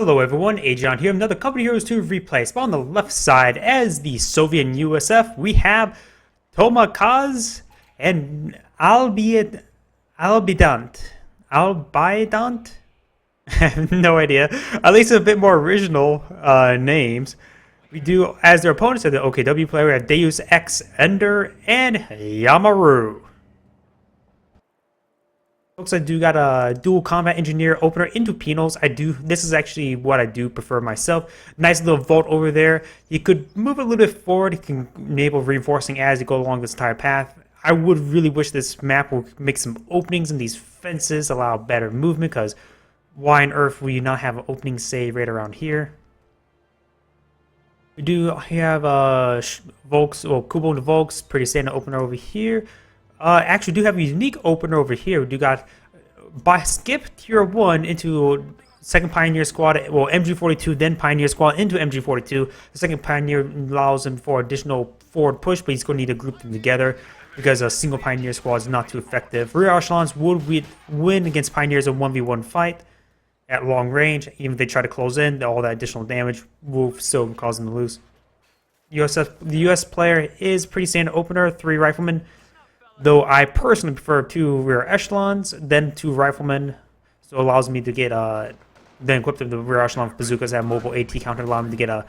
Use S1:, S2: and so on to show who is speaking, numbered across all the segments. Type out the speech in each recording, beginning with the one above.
S1: Hello everyone, Agion here, another Company Heroes 2 replay. So on the left side, as the Soviet USF, we have Tomakaze and Abidant. Abidant? I have no idea. At least a bit more original names. We do, as their opponents are the OKW player, we have Deus Ex Ender and YAMEROO. Folks, I do got a dual combat engineer opener into penals. This is actually what I do prefer myself. Nice little vault over there. You could move a little bit forward. You can enable reinforcing as you go along this entire path. I would really wish this map would make some openings in these fences, allow better movement, because why on earth will you not have an opening, say, right around here? We do have Volks, or Kubo and Volks, pretty standard opener over here. Actually, do have a unique opener over here. We do got skip tier 1 into second Pioneer Squad, well, MG42, then Pioneer Squad into MG42. The second Pioneer allows him for additional forward push, but he's going to need to group them together because a single Pioneer Squad is not too effective. Rear Echelons would win against Pioneers in 1v1 fight at long range. Even if they try to close in, all that additional damage will still cause them to lose. The US player is pretty standard opener, 3 Riflemen. Though I personally prefer 2 rear echelons, then 2 riflemen, so it allows me to get then equip the rear echelon bazookas have mobile AT counter, allow me to get a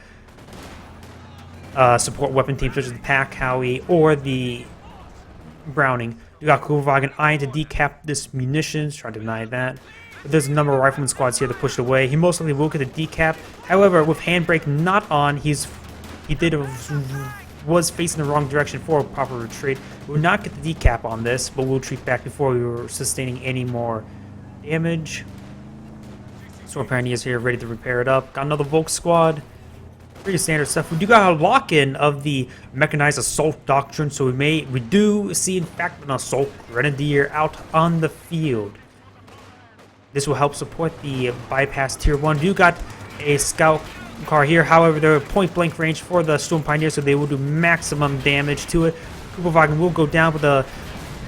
S1: support weapon team such as the Pack, Howie, or the Browning. You got Kuvagan Iron to decap this munitions, try to deny that. But there's a number of rifleman squads here to push away. He most likely will get the decap. However, with handbrake not on, was facing the wrong direction for a proper retreat. We will not get the decap on this, but we'll retreat back before we were sustaining any more damage. Sword Pioneers here ready to repair it up. Got another Volk squad. Pretty standard stuff. We do got a lock-in of the mechanized assault doctrine, so we do see in fact an assault grenadier out on the field. This will help support the bypass tier 1. We do got a scout car here, however, they're point blank range for the Storm Pioneers, so they will do maximum damage to it. Kupovagen will go down, but the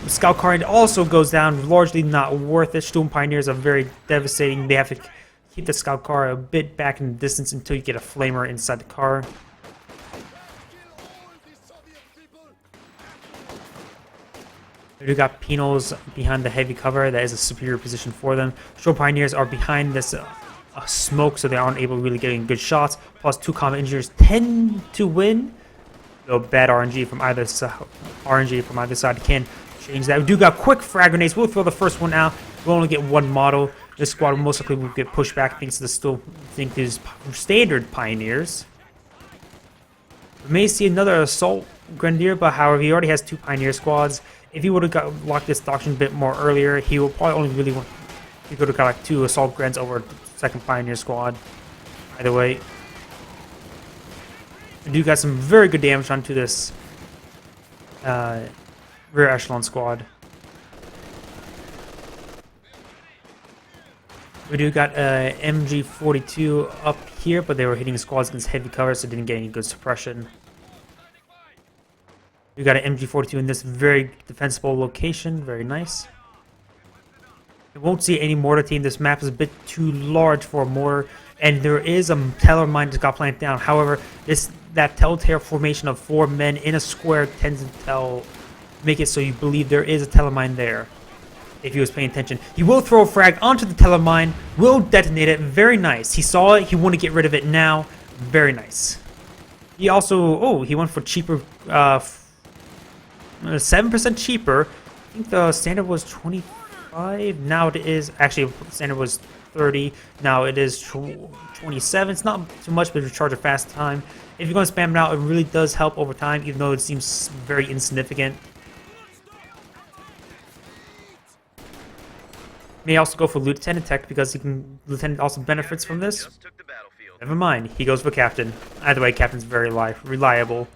S1: scout car also goes down, largely not worth it. Storm Pioneers are very devastating. They have to keep the scout car a bit back in the distance until you get a flamer inside the car. We got penals behind the heavy cover. That is a superior position for them. Storm Pioneers are behind this smoke, so they aren't able to really get in good shots. Plus 2 combat engineers tend to win, though bad RNG from either side can change that. We do got quick frag grenades. We'll throw the first one out. We'll only get 1 model. This squad most likely will get pushed back thanks to these standard Pioneers. We may see another assault grenadier, but however, he already has 2 Pioneer squads. If he would have locked this doctrine a bit more earlier, he will probably only really want. He could have got like 2 assault grens over second Pioneer squad. Either way, we do got some very good damage onto this rear echelon squad. We do got MG42 up here, but they were hitting squads against heavy cover, so didn't get any good suppression. We got an MG42 in this very defensible location, very nice. You won't see any mortar team. This map is a bit too large for a mortar, and there is a teller mine that got planted down. However, that telltale formation of 4 men in a square tends to make it so you believe there is a teller mine there. If he was paying attention, he will throw a frag onto the teller mine, will detonate it. Very nice. He saw it. He want to get rid of it now. Very nice. He also, he went for cheaper, 7% cheaper. I think the standard was 25. Now it is actually standard was 30. Now it is 27. It's not too much, but recharge a fast time. If you're going to spam it out, it really does help over time, even though it seems very insignificant. May also go for Lieutenant Tech because Lieutenant also benefits from this. Never mind, he goes for Captain. Either way, Captain's very reliable.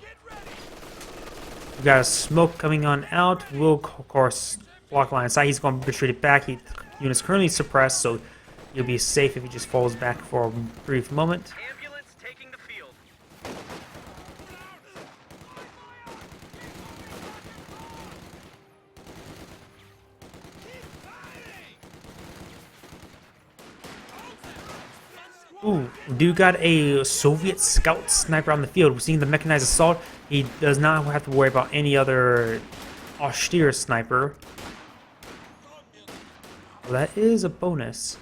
S1: We got a smoke coming on out. We'll of course block line side. He's going to retreat it back. Unit's currently suppressed, so you'll be safe if he just falls back for a brief moment.
S2: Ambulance taking the field.
S1: Ooh, dude got a Soviet scout sniper on the field. We're seeing the mechanized assault. He does not have to worry about any other austere sniper. Well, that is a bonus.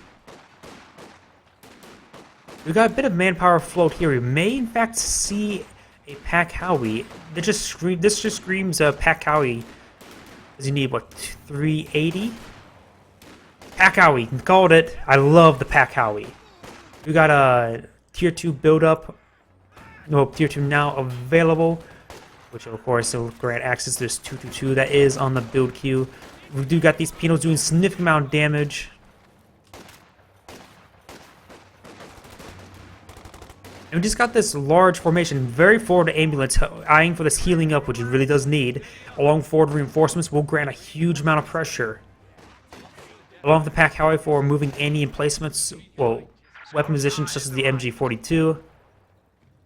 S1: We got a bit of manpower float here. We may, in fact, see a Pack Howie. This just screams Pack Howie. Does he need, what, 380? Pack Howie, called it. I love the Pack Howie. We got a tier 2 build-up. No, tier 2 now available. Which, of course, will grant access to this 222 that is on the build queue. We do got these Pinos doing significant amount of damage. And we just got this large formation, very forward ambulance, eyeing for this healing up, which it really does need. Along forward reinforcements will grant a huge amount of pressure. Along with the Pack Howie for moving any emplacements, well, weapon positions such as the MG42.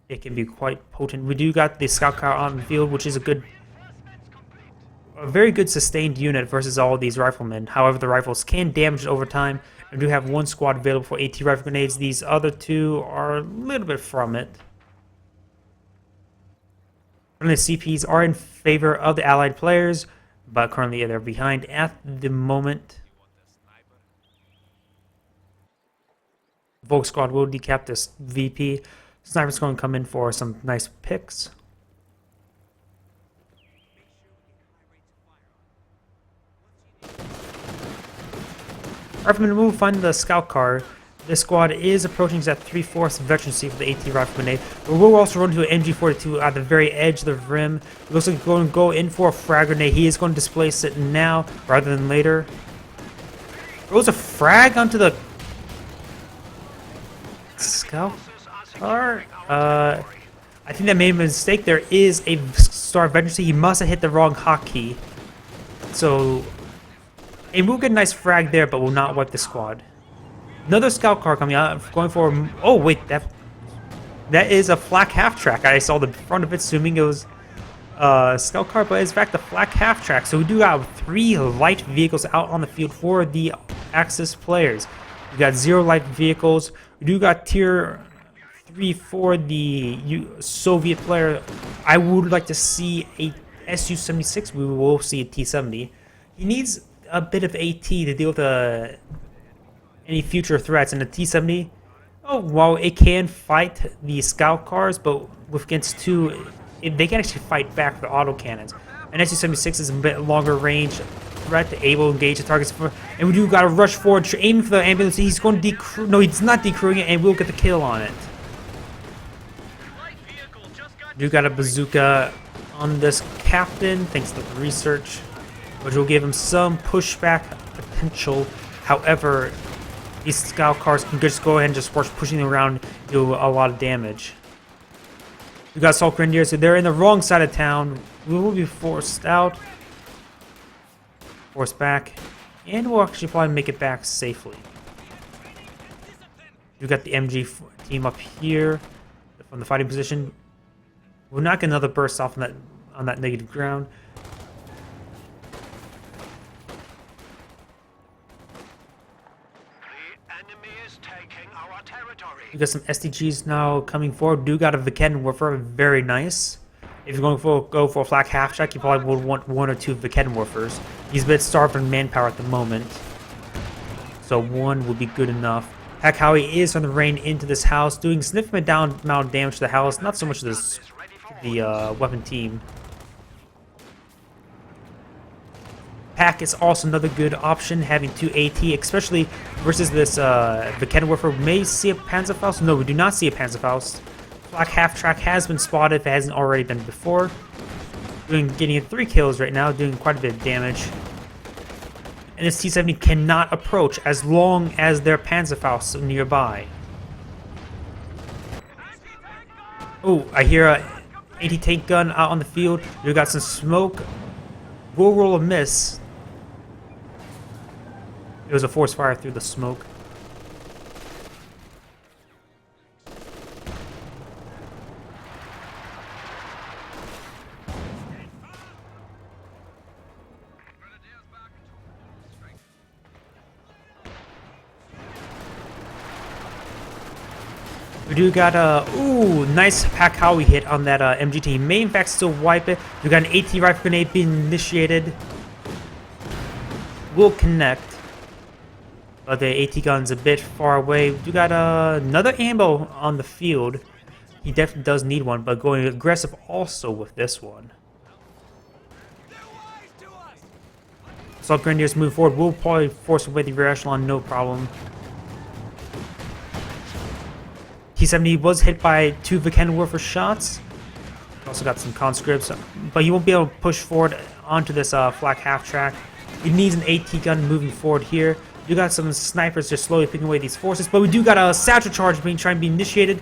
S1: It can be quite potent. We do got the scout car on the field, which is a very good sustained unit versus all of these riflemen. However, the rifles can damage it over time. We do have one squad available for AT rifle grenades. These other two are a little bit from it. And the CPs are in favor of the allied players, but currently they're behind at the moment. Volk squad will decap this VP. Sniper's going to come in for some nice picks. Rifleman move, find the scout car. This squad is approaching at 3/4 veterancy for the AT rifle grenade. But we'll also run to an MG42 at the very edge of the rim. It looks like he's going to go in for a frag grenade. He is going to displace it now rather than later. Throws a frag onto the scout car. I think that made a mistake. There is a star veterancy. He must have hit the wrong hotkey. So, and we'll get a nice frag there, but will not wipe the squad. Another scout car coming out, going for. Oh wait, that is a flak half track. I saw the front of it, assuming it was scout car, but it's in fact a flak half track. So we do have 3 light vehicles out on the field for the Axis players. We got 0 light vehicles. We do got tier 3 for the Soviet player. I would like to see a Su-76. We will see a T-70. He needs a bit of AT to deal with any future threats, and the T-70, oh, while it can fight the scout cars, but with against 2, they can actually fight back with the autocannons. And Su-76 is a bit longer range threat, able to engage the targets. And we do got to rush forward, aiming for the ambulance. He's going to decrew. No, he's not decrewing it, and we'll get the kill on it. Do got a bazooka on this captain, thanks to the research, which will give him some pushback potential. However, these scout cars can just go ahead and just start pushing them around, do a lot of damage. We got assault grenadiers, so they're in the wrong side of town. We will be forced out, forced back, and we'll actually probably make it back safely. We got the MG team up here from the fighting position. We'll knock another burst off on that negative ground. We got some SDGs now coming forward. Do got a Vikettenwerfer, very nice. If you're going to go for a flak half track, you probably would want 1 or 2 Vikettenwerfers. He's a bit starved on manpower at the moment, so 1 would be good enough. Pack Howie is on the rain into this house, doing significant amount of damage to the house. Not so much the weapon team. Pack is also another good option, having 2 AT, especially versus this Vikettenwerfer. We may see a Panzerfaust. No, we do not see a Panzerfaust. Black half track has been spotted if it hasn't already been before. Getting 3 kills right now, doing quite a bit of damage. And this T-70 cannot approach as long as there are Panzerfausts nearby. Oh, I hear a anti-tank gun out on the field. We got some smoke. We'll roll a miss. It was a force fire through the smoke. We do got a nice Pakawi hit on that MGT. May in fact still wipe it. We got an AT rifle grenade being initiated. Will connect. But the AT gun's a bit far away. We do got another ammo on the field. He definitely does need one, but going aggressive also with this one. Assault Grenadiers move forward. We'll probably force away the rear echelon, no problem. T-70 was hit by 2 Vikenwerfer shots. Also got some conscripts, but he won't be able to push forward onto this flak half track. He needs an AT gun moving forward here. You got some snipers just slowly picking away these forces, but we do got a satchel charge being trying to be initiated.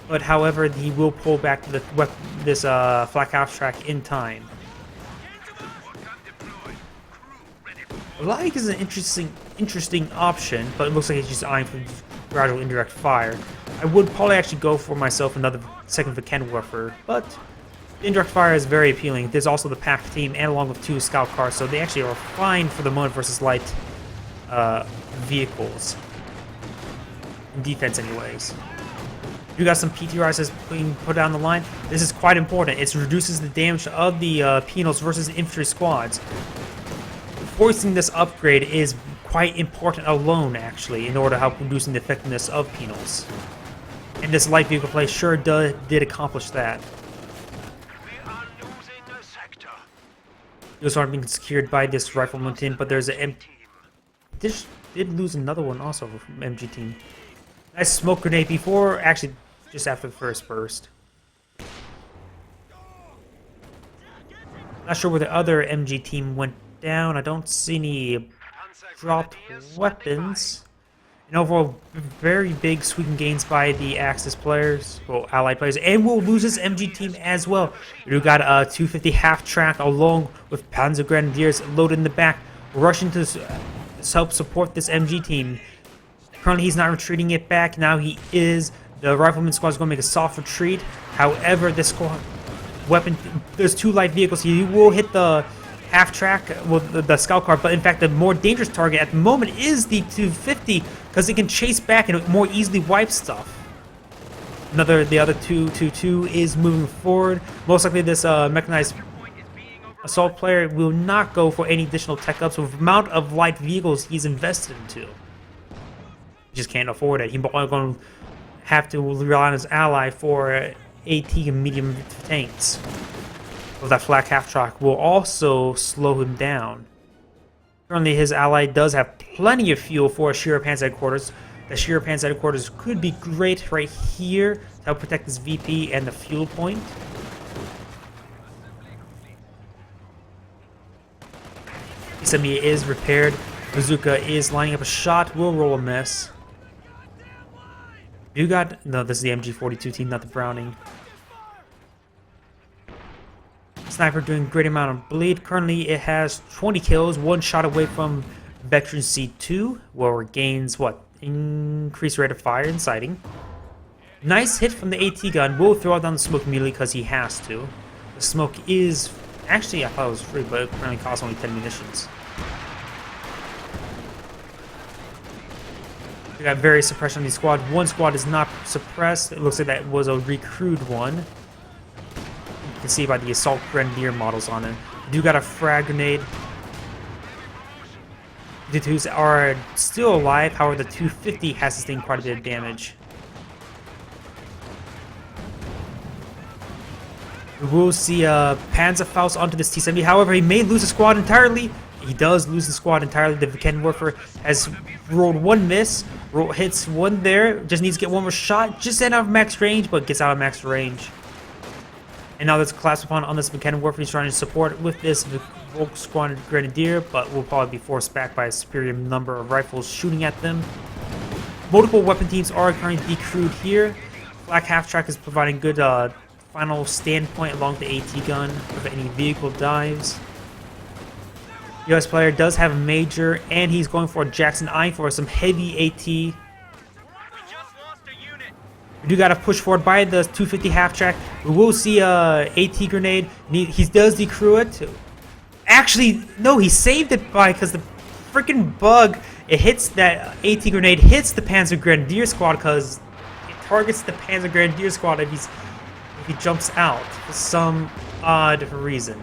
S1: But however, he will pull back to this flak half track in time. Like is an interesting option, but it looks like he's just eyeing for gradual indirect fire. I would probably actually go for myself another second Vikenwerfer, but indirect fire is very appealing. There's also the pack team, and along with 2 scout cars, so they actually are fine for the moment versus light vehicles. In defense, anyways. You got some PTRIs being put down the line. This is quite important. It reduces the damage of the penals versus infantry squads. Forcing this upgrade is quite important alone, actually, in order to help reducing the effectiveness of penals. And this light vehicle play sure did accomplish that. Those aren't being secured by this rifleman team, but there's a this did lose another one also from MG team. Nice smoke grenade before, actually just after the first burst. Not sure where the other MG team went down. I don't see any dropped weapons. And overall, very big sweeping gains by the Axis players, well, Allied players, and we'll lose this MG team as well. We got a 250 half track along with Panzer Grenadiers loaded in the back, rushing to help support this MG team. Currently, he's not retreating it back. Now he is. The rifleman squad is going to make a soft retreat. However, this squad weapon, there's 2 light vehicles. He will hit the half track with the scout car, but in fact, the more dangerous target at the moment is the 250 because it can chase back and more easily wipe stuff. The other 222 is moving forward. Most likely, this mechanized assault player will not go for any additional tech ups with the amount of light vehicles he's invested into. He just can't afford it. He's going to have to rely on his ally for AT and medium tanks. So that flak half track will also slow him down. Currently, his ally does have plenty of fuel for a Shira Panzer headquarters. The Shira Panzer headquarters could be great right here to help protect this VP and the fuel point. T-70 is repaired. Bazooka is lining up a shot. Will roll a miss. You got... No, this is the MG42 team, not the Browning. Sniper doing great amount of bleed. Currently, it has 20 kills, 1 shot away from Veteran C2, where it gains, what? Increased rate of fire and sighting. Nice hit from the AT gun. Will throw down the smoke immediately because he has to. The smoke is... Actually, I thought it was free, but it apparently costs only 10 munitions. We got various suppression on the squad. One squad is not suppressed. It looks like that was a recruit one. You can see by the assault grenadier models on it. We do got a frag grenade. The 2s are still alive. However, the 250 has sustained quite a bit of damage. We will see Panzerfaust onto this T-70. However, he may lose the squad entirely. He does lose the squad entirely. The Vikenwerfer has rolled 1 miss. Hits 1 there. Just needs to get 1 more shot. Just out of max range, but gets out of max range. And now there's a class upon on this Vikenwerfer. He's trying to support with this Volk Grenadier, but will probably be forced back by a superior number of rifles shooting at them. Multiple weapon teams are currently decrewed here. Black Half Track is providing good final standpoint along the AT gun if any vehicle dives. US player does have a major, and he's going for a Jackson eyeing for some heavy AT. We do got to push forward by the 250 half track. We will see a AT grenade. He does decrew it. Actually, no, he saved it because the freaking bug. It hits that AT grenade, hits the Panzer Grenadier squad because it targets the Panzer Grenadier squad if he jumps out for some odd reason.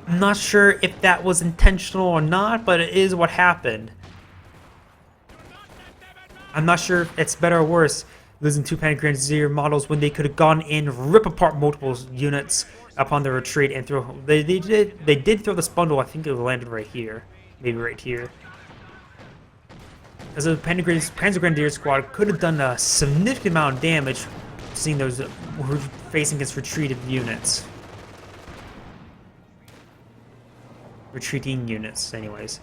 S1: I'm not sure if that was intentional or not, but it is what happened. I'm not sure if it's better or worse losing 2 Panzer Grenadier models when they could have gone in, rip apart multiple units upon their retreat, and throw. They did throw the Spundle. I think it landed right here, maybe right here. As the Panzer Grenadier squad could have done a significant amount of damage, seeing those who were facing against retreated units. Retreating units, anyways.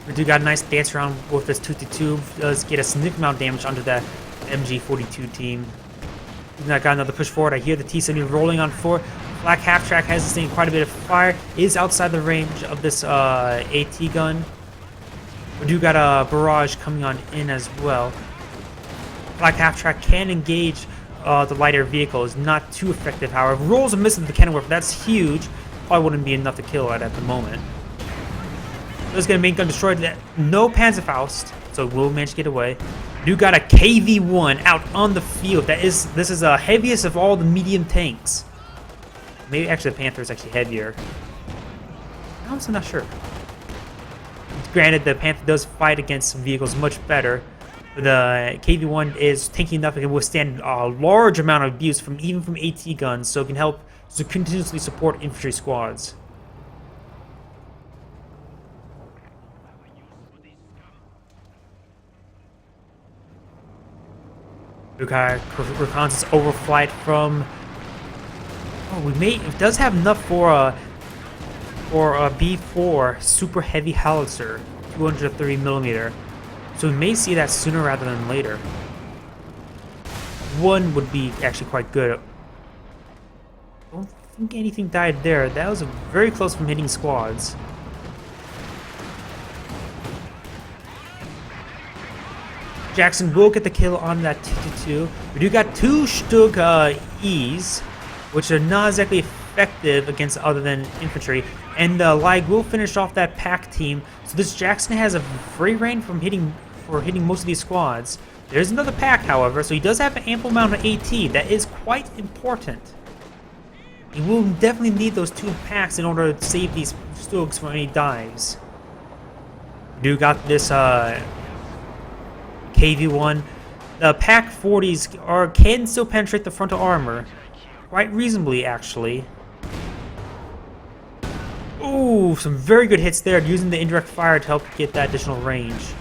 S1: We do got a nice dance around with this 2-2. Does get a significant amount of damage onto that MG42 team. We've not got another push forward. I hear the T-70 rolling on forward. Black half-track has sustained quite a bit of fire. Is outside the range of this AT gun. We do got a barrage coming on in as well. Black half-track can engage the lighter vehicle. Is not too effective, however. Rolls a miss with the cannon whip. That's huge. Probably wouldn't be enough to kill it at the moment. Let's get a main gun destroyed. No Panzerfaust, so we'll manage to get away. You got a KV-1 out on the field. This is the heaviest of all the medium tanks. Maybe actually the Panther is actually heavier. I'm also not sure. Granted, the Panther does fight against vehicles much better. The KV-1 is tanky enough it can withstand a large amount of abuse even from AT guns, so it can help to continuously support infantry squads. Okay, reconnaissance overflight from. Oh, it does have enough for a B4 super heavy howitzer, 230mm. So we may see that sooner rather than later. One would be actually quite good. I don't think anything died there. That was very close from hitting squads. Jackson will get the kill on that 2-2. We do got 2 Stug E's, which are not exactly effective against other than infantry. And Lag will finish off that pack team. So this Jackson has a free reign from hitting most of these squads. There's another pack, however, so he does have an ample amount of AT. That is quite important. He will definitely need those 2 packs in order to save these Stugs from any dives. We do got this KV-1. The Pack 40s can still penetrate the frontal armor. Quite reasonably, actually. Ooh, some very good hits there, using the indirect fire to help get that additional range.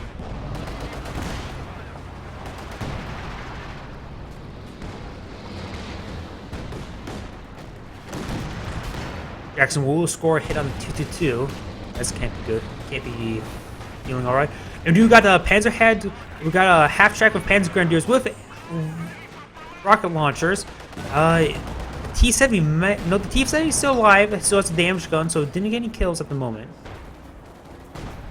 S1: Jackson will score a hit on the 2-2. That can't be good. Can't be feeling alright. And we got a Panzer head. We got a half track with Panzer Grenadiers with rocket launchers. T-70, no, the T-70 is still alive. It still has a damage gun, so it didn't get any kills at the moment.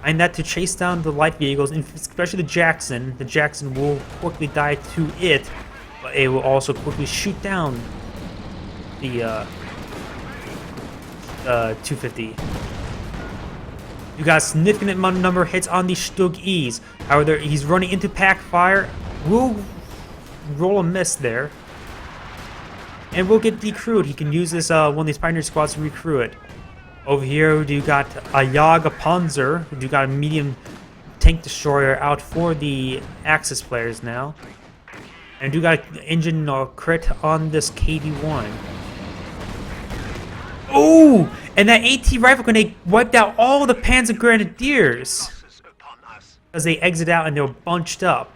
S1: And that to chase down the light vehicles, especially the Jackson. The Jackson will quickly die to it, but it will also quickly shoot down the 250. You got a significant number of hits on these Stug E's. However, he's running into pack fire. Will roll a miss there. And will get decrewed. He can use this one of these pioneer squads to recrew it. Over here, you got a Jager Panzer. You got a medium tank destroyer out for the Axis players now. And you got an engine crit on this KV-1. Oh! And that AT rifle grenade wiped out all the Panzer Grenadiers as they exit out and they were bunched up.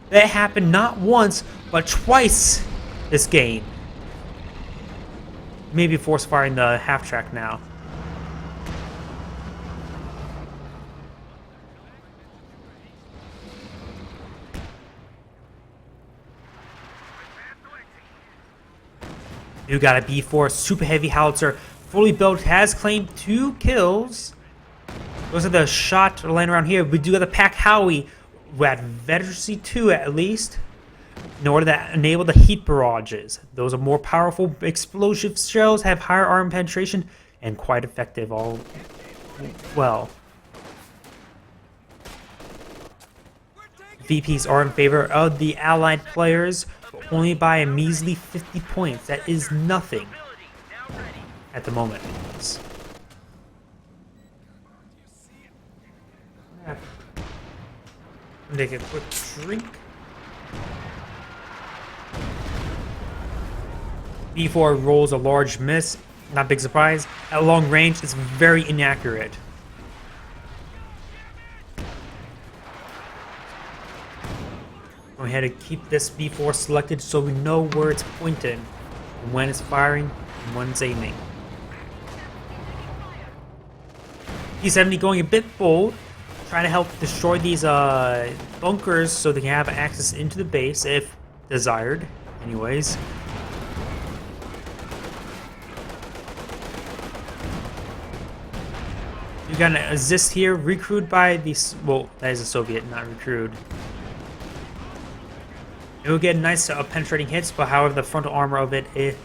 S1: That happened not once, but twice this game. Maybe force firing the half track now. You got a B4 super heavy howitzer, fully built, has claimed 2 kills. Those are the shot land around here. We do have the Pack Howie at Veterancy 2 at least. in order to enable the heat barrages. Those are more powerful explosive shells, have higher arm penetration, and quite effective all well. VPs are in favor of the allied players, but only by a measly 50 points. That is nothing at the moment. Take a quick drink. B4 rolls a large miss. Not big surprise. At long range, it's very inaccurate. Go ahead and keep this B4 selected so we know where it's pointing, and when it's firing, and when it's aiming. T70 going a bit bold, trying to help destroy these bunkers so they can have access into the base if desired. Anyways. You got an assist here, recruited by these. Well, that is a Soviet, not recruited. It will get nice penetrating hits, but however, the frontal armor of it, the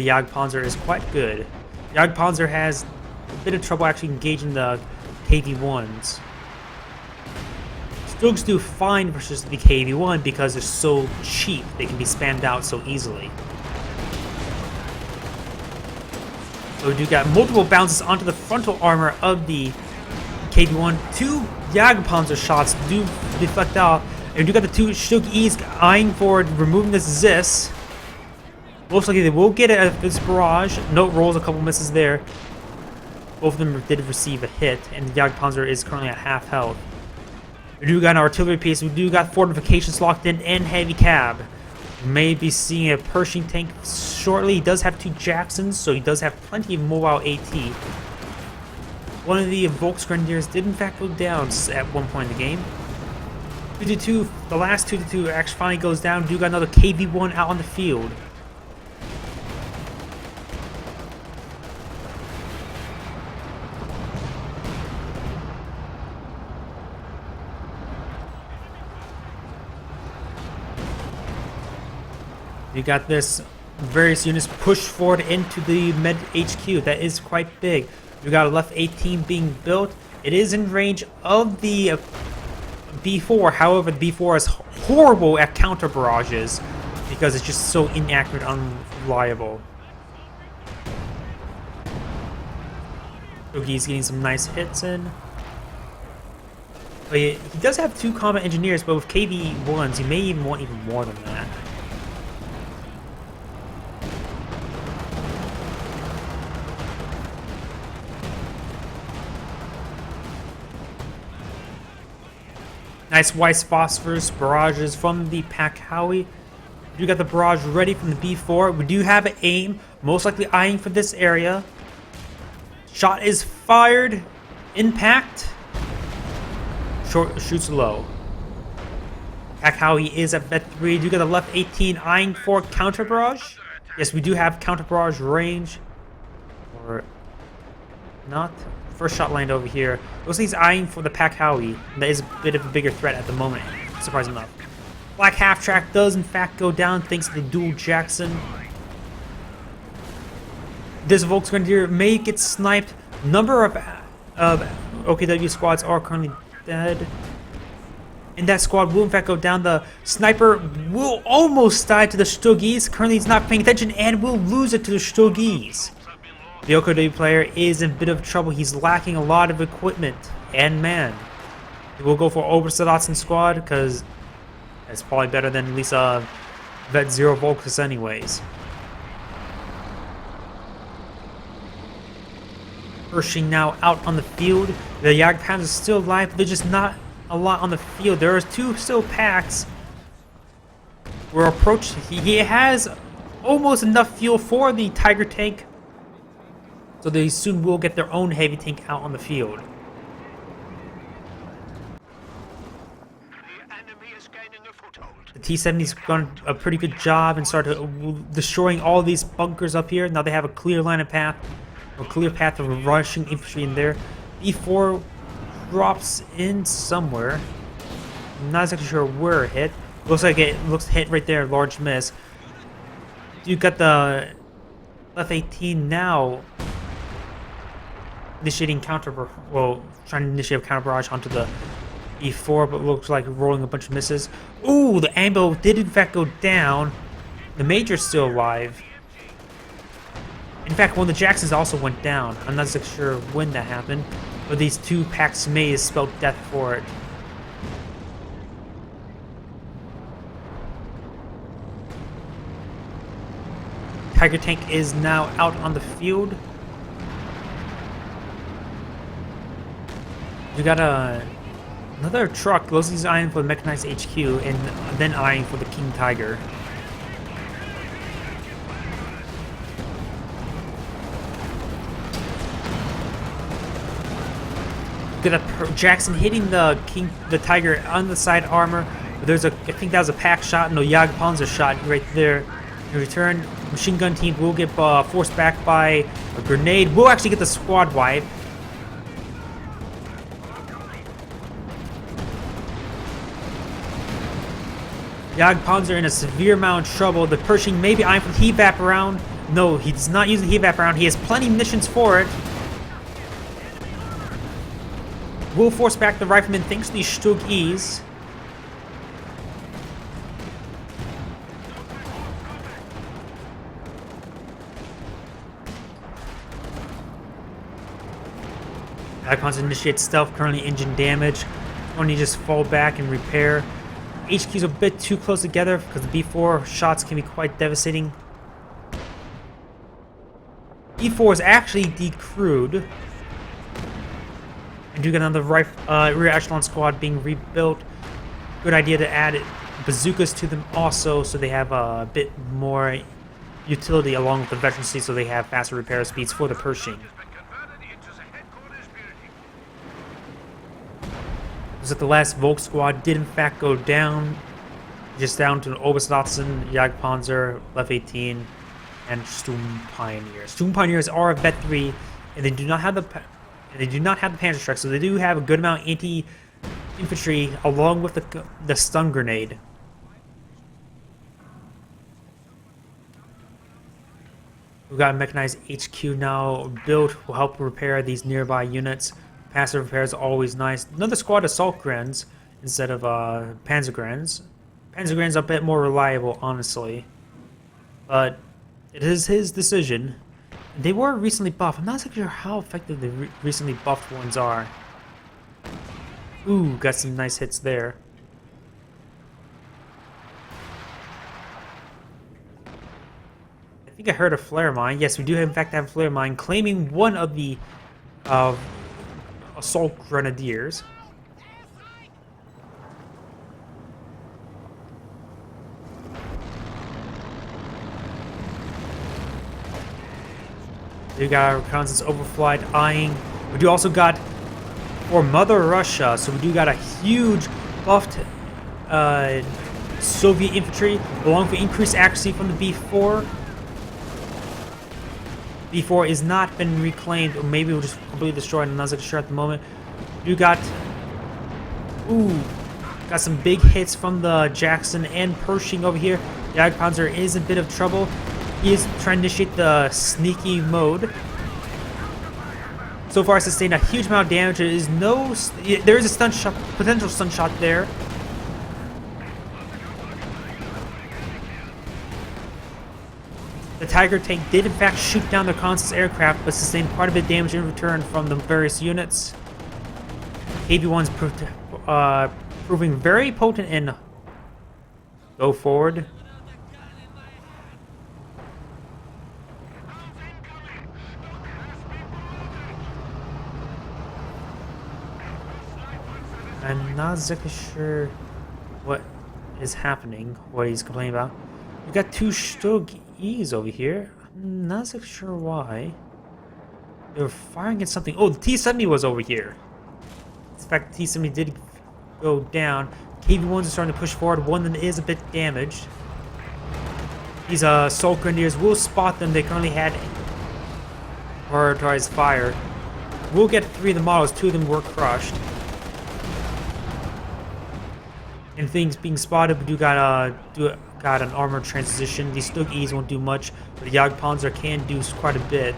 S1: Jagdpanzer, is quite good. Jagdpanzer has a bit of trouble actually engaging the KV-1s. Stugs do fine versus the KV-1 because they're so cheap, they can be spammed out so easily. So we do got multiple bounces onto the frontal armor of the KV-1. Two Jagdpanzer shots do deflect off. And we do got the two Stug-Es eyeing for removing this Zis. Most likely they will get this barrage. Note rolls a couple misses there. Both of them did receive a hit, and the Jagdpanzer is currently at half health. We do got an artillery piece. We do got fortifications locked in and heavy cab. We may be seeing a Pershing tank shortly. He does have two Jacksons, so he does have plenty of mobile AT. One of the Volksgrenadiers did in fact go down at one point in the game. 2-2, the last 2-2 actually finally goes down. We do got another KV-1 out on the field. You got this various units pushed forward into the Med HQ. That is quite big. You got a left 18 being built. It is in range of the B4. However, the B4 is horrible at counter barrages because it's just so inaccurate and unreliable. He's getting some nice hits in. But he does have two combat engineers, but with KV-1s, he may even want even more than that. Nice Weiss Phosphorus barrages from the Pak-Howie. You got the barrage ready from the B4. We do have an aim, most likely eyeing for this area. Shot is fired. Impact. Shoots low. Pak-Howie is at bet 3. You got the left 18 eyeing for counter barrage. Yes, we do have counter barrage range. Or not. First shot landed over here. Looks like he's eyeing for the Pak-Howie. That is a bit of a bigger threat at the moment, surprising enough. Black half-track does in fact go down thanks to the dual Jackson. This Volksgrenadier may get sniped. Number of OKW squads are currently dead. And that squad will in fact go down. The sniper will almost die to the Stug-Es. Currently he's not paying attention and will lose it to the Stug-Es. The OKW player is in a bit of trouble. He's lacking a lot of equipment and man. He will go for Obersoldaten squad because it's probably better than at least Vet 0 Volks anyways. Pershing now out on the field. The Jagdpanzer is still alive, but there's just not a lot on the field. There are two still packs. We're approaching. He has almost enough fuel for the Tiger tank. So they soon will get their own heavy tank out on the field. The T-70's done a pretty good job and started destroying all these bunkers up here. Now they have a clear line of path, a clear path of rushing infantry in there. E4 drops in somewhere. I'm not exactly sure where it hit. Looks like it looks hit right there, large miss. You got the F-18 now initiating trying to initiate a counter barrage onto the E4, but looks like rolling a bunch of misses. Ooh, the ambo did in fact go down. The Major's still alive. In fact, one of the Jacksons also went down. I'm not so sure when that happened, but these two packs maze spelled death for it. Tiger tank is now out on the field. You got another truck. Losey's eyeing for the mechanized HQ and then eyeing for the King Tiger. Got a Jackson hitting the Tiger on the side armor. There's I think that was a pack shot, no Panzer shot right there. In return, machine gun team will get forced back by a grenade. We'll actually get the squad wipe. Panzer in a severe amount of trouble. The Pershing may be eyeing for the heat vap round. No, he does not use the heat vap round. He has plenty of munitions for it. Will force back the rifleman thanks to these Stug E's. Panzer initiates stealth, currently engine damage. Only just fall back and repair. HQ's a bit too close together because the B4 shots can be quite devastating. B4 is actually decrewed. And do get another rear echelon squad being rebuilt. Good idea to add bazookas to them also, so they have a bit more utility along with the veteran seat, so they have faster repair speeds for the Pershing. Was that the last Volk squad did in fact go down, just down to Oberstdotson, Jagdpanzer, F-18, and Sturm Pioneers. Sturm Pioneers are a Vet 3, and they do not have the Panzer Strike, so they do have a good amount of anti-infantry along with the stun grenade. We've got a mechanized HQ now built, will help repair these nearby units. Passive repair is always nice. Another squad assault grens instead of Panzer grens. Panzer grens are a bit more reliable, honestly, but it is his decision. They were recently buffed. I'm not so sure how effective the recently buffed ones are. Ooh, got some nice hits there. I think I heard a flare mine. Yes, we do in fact have a flare mine claiming one of the assault grenadiers. We got our reconnaissance overflight eyeing. We do also got for Mother Russia, so we do got a huge buffed Soviet infantry, along with increased accuracy from the B4. B4 is not been reclaimed, or maybe we'll just completely destroy it. I'm not sure at the moment. You got some big hits from the Jackson and Pershing over here. The Jagdpanzer is in a bit of trouble. He is trying to initiate the sneaky mode. So far, sustained a huge amount of damage. There is a stun shot, potential stun shot there. The Tiger tank did in fact shoot down the reconnaissance aircraft, but sustained quite a bit of damage in return from the various units. KV-1's proving very potent and go forward. I'm not exactly sure what is happening, what he's complaining about. We got two Stug E's over here. I'm not exactly sure why. They were firing at something. Oh, the T-70 was over here. In fact, the T-70 did go down. KV-1s are starting to push forward. One of them is a bit damaged. These assault grenadiers will spot them. They currently had prioritized fire. We'll get 3 of the models. 2 of them were crushed. and things being spotted. We do got an armor transition. These Stuggies won't do much, but the Jagdpanzer can do quite a bit.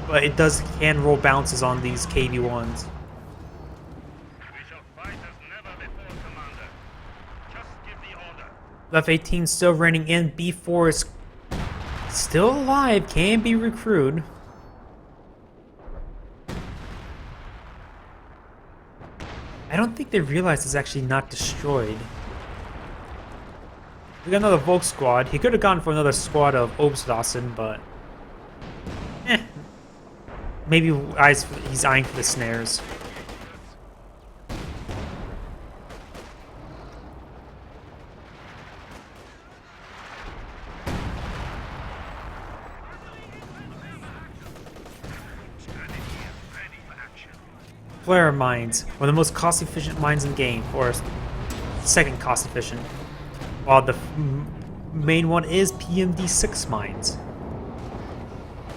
S1: But it can roll bounces on these KV-1s. Left 18 still running in. B4 is still alive, can be recruited. I don't think they realize it's actually not destroyed. We got another Volk squad. He could have gone for another squad of Obstdassen, but maybe he's eyeing for the snares. Flare mines, one of the most cost-efficient mines in the game, or second cost-efficient, while the main one is PMD6 mines.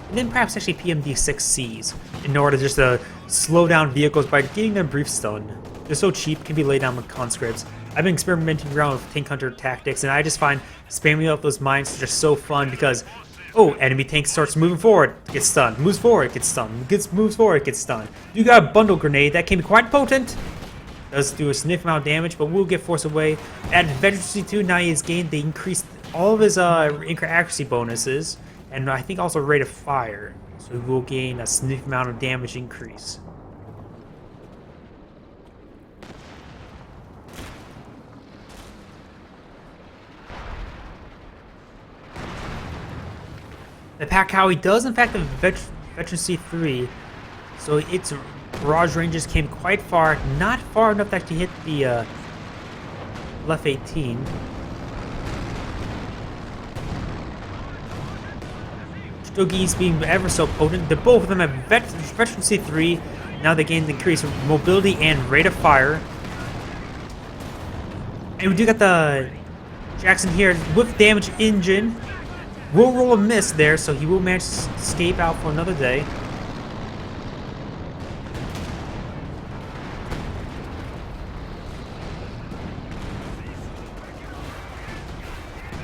S1: And then perhaps actually PMD6Cs, in order just to slow down vehicles by getting them brief stun. They're so cheap, can be laid down with conscripts. I've been experimenting around with tank hunter tactics, and I just find spamming up those mines just so fun because, oh, enemy tank starts moving forward, gets stunned, moves forward, gets stunned, moves forward, gets stunned. You got a bundle grenade, that can be quite potent. Does do a significant amount of damage, but will get forced away. At Veterancy 2, now he has gained, they increased all of his accuracy bonuses, and I think also rate of fire. So he will gain a significant amount of damage increase. The Pakawi does in fact have Veterancy 3, so its barrage ranges came quite far, not far enough to actually hit the left 18. Stuggies being ever so potent. Both of them have Veterancy 3. Now they gain increased mobility and rate of fire. And we do got the Jackson here with damage engine. Will roll a miss there, so he will manage to escape out for another day.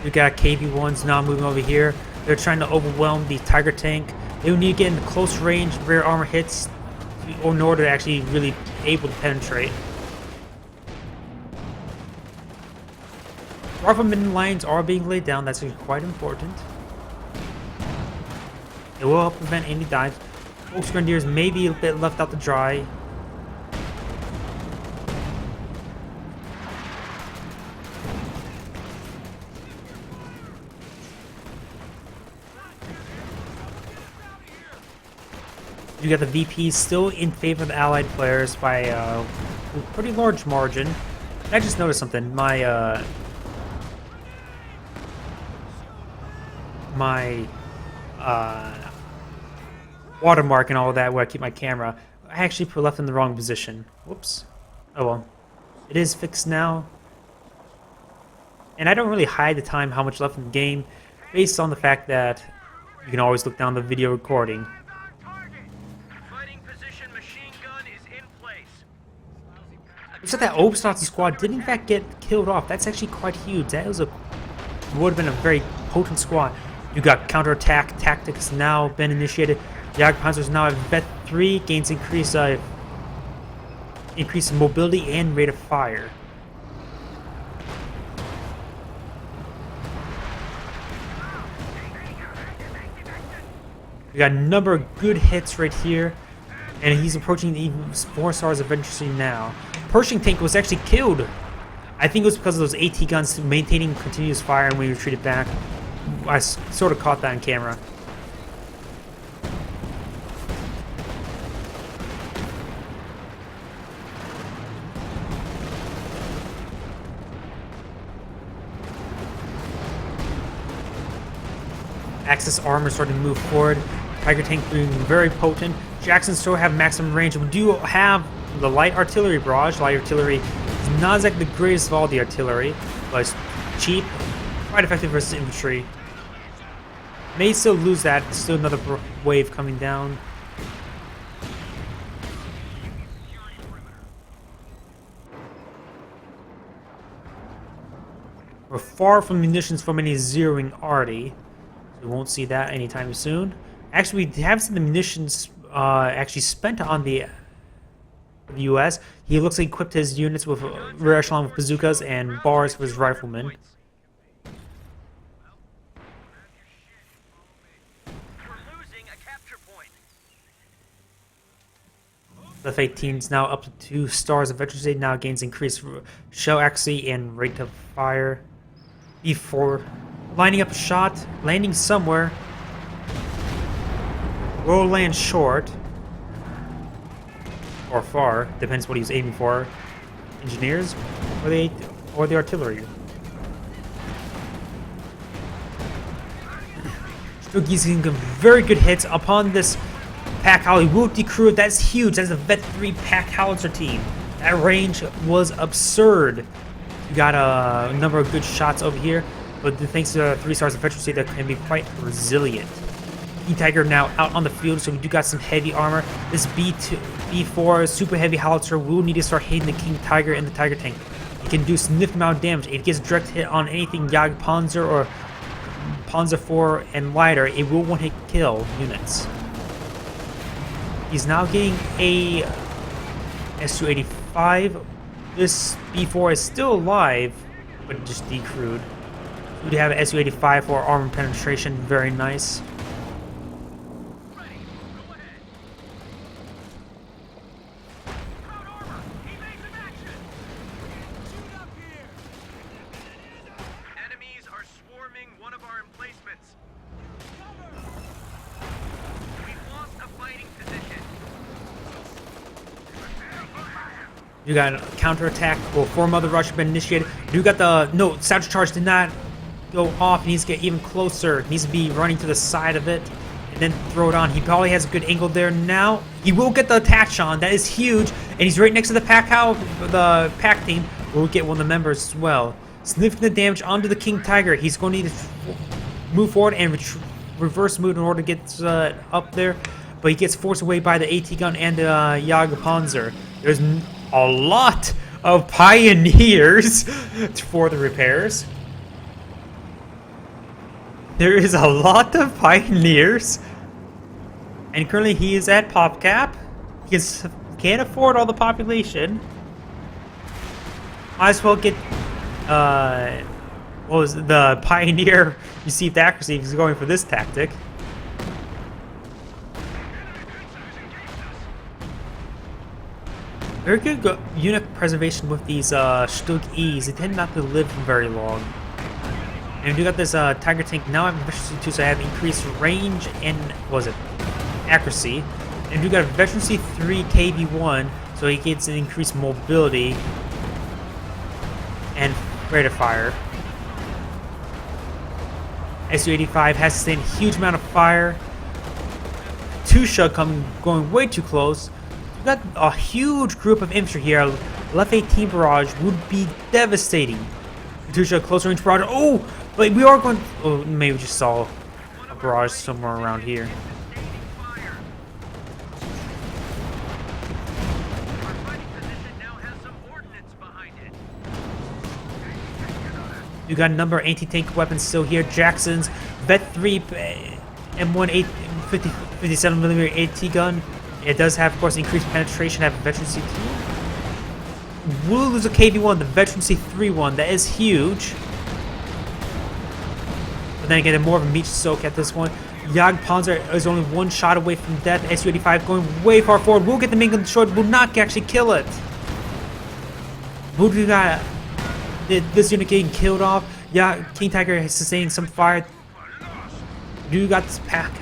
S1: We got KV-1s now moving over here. They're trying to overwhelm the Tiger tank. They will need to get in close range rear armor hits in order to actually really able to penetrate. Rifleman lines are being laid down. That's quite important. It will help prevent any dives. Folks Grenadiers may be a bit left out to dry. You got the VPs still in favor of the allied players by a pretty large margin. I just noticed something. My watermark and all of that where I keep my camera, I actually left in the wrong position. Whoops. Oh well. It is fixed now. And I don't really hide the time how much left in the game based on the fact that you can always look down the video recording. Looks like that Obstdassen squad did in fact get killed off. That's actually quite huge. That was would have been a very potent squad. You got counterattack tactics now been initiated. Jagdpanzers now at Vet 3, gains increase mobility and rate of fire. We got a number of good hits right here, and he's approaching even 4 stars eventually now. Pershing tank was actually killed. I think it was because of those AT guns maintaining continuous fire and we retreated back. I sort of caught that on camera. Axis armor starting to move forward. Tiger tank being very potent. Jackson still have maximum range. We do have the light artillery barrage. Light artillery is not exactly the greatest of all the artillery, but it's cheap, quite effective versus infantry. May still lose that. Still another wave coming down. We're far from munitions from any zeroing already. So we won't see that anytime soon. Actually, we have seen the munitions actually spent on the US. He looks like he equipped his units with rear echelon with bazookas and bars for his riflemen. The F-18's now up to 2 stars of veterancy, now gains increased shell accuracy and rate of fire. E4 lining up a shot, landing somewhere. Will land short. Or far, depends what he was aiming for. Engineers or the artillery. Still getting very good hits upon this pack howler. Will decrew. That's huge. That's a Vet 3 pack howitzer team. That range was absurd. You got a number of good shots over here, but thanks to 3 stars of veterancy, that can be quite resilient. King Tiger now out on the field, so we do got some heavy armor. This B4 super heavy howitzer will need to start hitting the King Tiger and the Tiger tank. It can do a significant amount of damage. If it gets direct hit on anything Panzer or Panzer IV and lighter, it will one-hit kill units. He's now getting a S285. This B4 is still alive, but just decrewed. We do have an SU-85 for armor penetration, very nice. You got a counterattack. Well, 4 Mother Rush have been initiated. You got the... No, Satchel Charge did not go off. He needs to get even closer. He needs to be running to the side of it and then throw it on. He probably has a good angle there now. He will get the attach on. That is huge. And he's right next to the the pack team. We'll get one of the members as well. Significant damage onto the King Tiger. He's going to need to move forward and reverse move in order to get up there. But he gets forced away by the AT gun and the Panzer. There's a lot of pioneers for the repairs. There is a lot of pioneers. And currently he is at pop cap. He can't afford all the population. Might as well get what was it? The pioneer received accuracy. He's going for this tactic. Very good unit preservation with these Stug Es. They tend not to live very long. And we do got this Tiger tank now. I have Veterancy 2, so I have increased range and accuracy. And we got Veterancy 3 KV1, so he gets an increased mobility and rate of fire. SU-85 has sustained a huge amount of fire. 2 shot going way too close. We got a huge group of infantry here. Left 18 barrage would be devastating. 2 shot close range barrage. Oh, but we are going. Oh, maybe we just saw a barrage somewhere around here. You got a number of anti-tank weapons still here. Jackson's Vet 3 M1 57mm AT gun. It does have, of course, increased penetration. Have a Veterancy 2. We'll lose a KV1, the Veterancy 3 one. That is huge. But then again, more of a meat soak at this one. Panzer is only 1 shot away from death. SU-85 going way far forward. We'll get the main gun destroyed. Will not actually kill it. We got this unit getting killed off. Yeah, King Tiger is sustaining some fire. You got this pack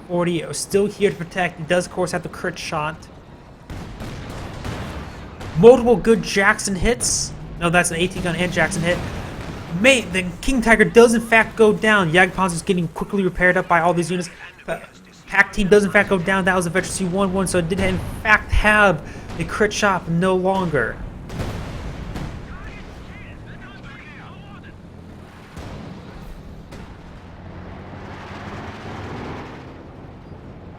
S1: 40 still here to protect. It does, of course, have the crit shot. Multiple good Jackson hits. No, that's an AT gun and Jackson hit. The King Tiger does in fact go down. Panzer is getting quickly repaired up by all these units. Pack team does in fact go down. That was a Veterancy 1-1, so it did in fact have the crit shot, but no longer.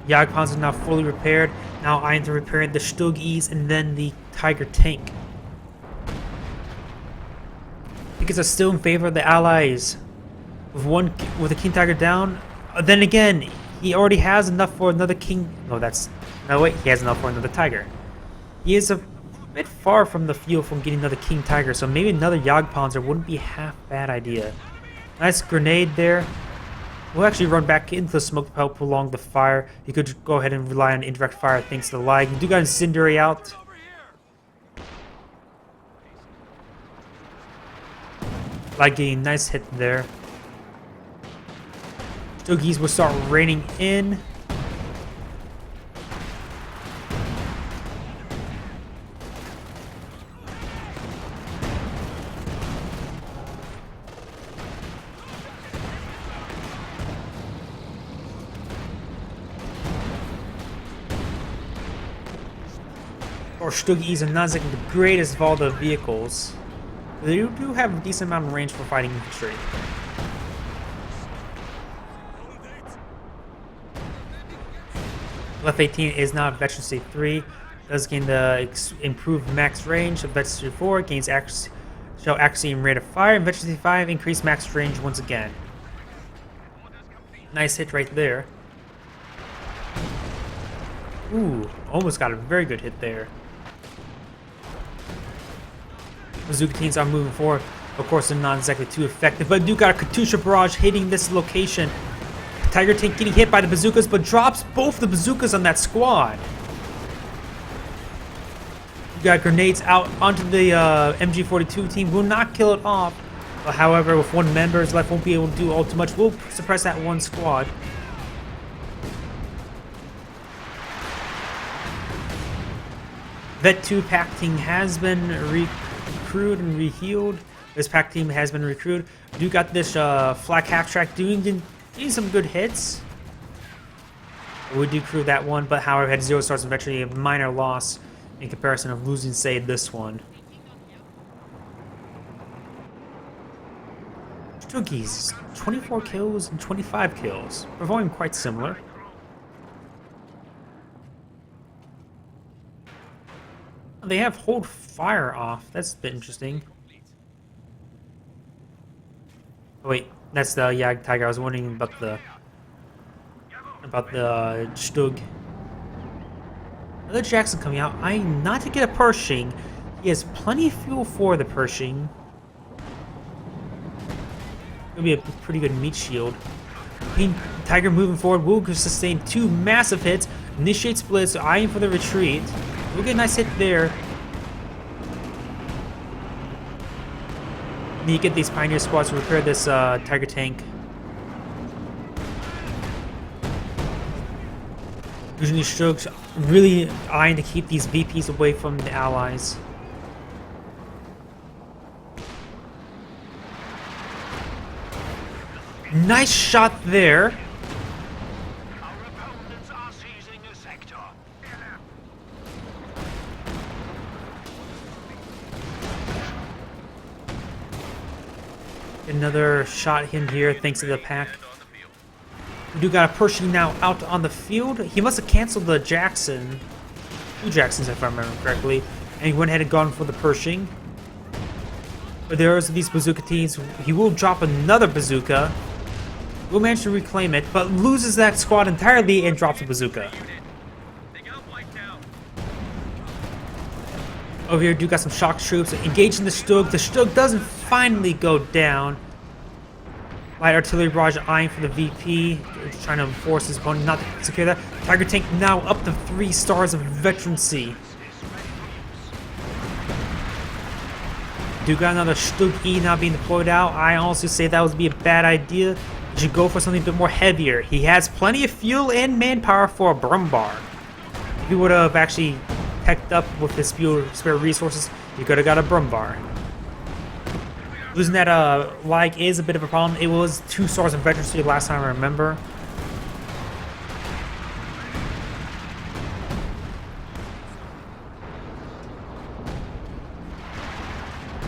S1: Panzer is now fully repaired. Now I am to repair the Stug Es and then the Tiger tank. Markets are still in favor of the Allies. With the King Tiger down. Then again, he already has enough for another King. No, wait, he has enough for another Tiger. He is a bit far from the field from getting another King Tiger, so maybe another Jagdpanzer wouldn't be half bad idea. Nice grenade there. We'll actually run back into the smoke to help prolong the fire. You could go ahead and rely on indirect fire thanks to the lag. You do got Incendiary out. Like getting a nice hit there. Stoogies will start raining in. Or Stoogies are not exactly the greatest of all the vehicles. They do have a decent amount of range for fighting infantry. F-18 is not Veterancy 3. Does gain the improved max range of Veterancy 4. Gains shell accuracy and rate of fire. And Veterancy 5 increased max range once again. Nice hit right there. Ooh, almost got a very good hit there. Bazooka teams are moving forward. Of course, they're not exactly too effective, but do got a Katyusha barrage hitting this location. Tiger tank getting hit by the bazookas, but drops both the bazookas on that squad. You got grenades out onto the MG42 team. Will not kill it off. But however, with one member left, won't be able to do all too much. Will suppress that one squad. Vet 2 pack team has been recruited and rehealed. This pack team has been recruited. You got this flak half track doing some good hits. We do crew that one, but however had 0 stars and eventually a minor loss in comparison of losing, say, this one. Stoogies, 24 kills and 25 kills. Performing quite similar. They have hold fire off. That's a bit interesting. Oh, wait, that's the Jagd Tiger. I was wondering about the Stug. Another Jackson coming out. I'm not to get a Pershing. He has plenty of fuel for the Pershing. It'll be a pretty good meat shield. King Tiger moving forward will sustain 2 massive hits. Initiate splits, eyeing for the retreat. We'll get a nice hit there. Need to get these Pioneer squads to repair this Tiger tank. Usually Strokes really eyeing to keep these VPs away from the Allies. Nice shot there. Another shot in here thanks to the pack. We do got a Pershing now out on the field. He must have canceled the Jackson. 2 Jacksons if I remember correctly. And he went ahead and gone for the Pershing. But there's these bazooka teams. He will drop another bazooka. Will manage to reclaim it, but loses that squad entirely and drops a bazooka. Over here, do got some shock troops engaging the Stug. The Stug doesn't finally go down. Light artillery barrage eyeing for the VP, trying to force his opponent not to secure that. Tiger tank now up to 3 stars of veterancy. Do got another Stug E now being deployed out. I also say that would be a bad idea. You should go for something a bit more heavier. He has plenty of fuel and manpower for a Brumbar. If he would have actually pecked up with his few spare resources, he could have got a Brumbar. Losing that lag is a bit of a problem. It was 2 stars of veterancy last time I remember.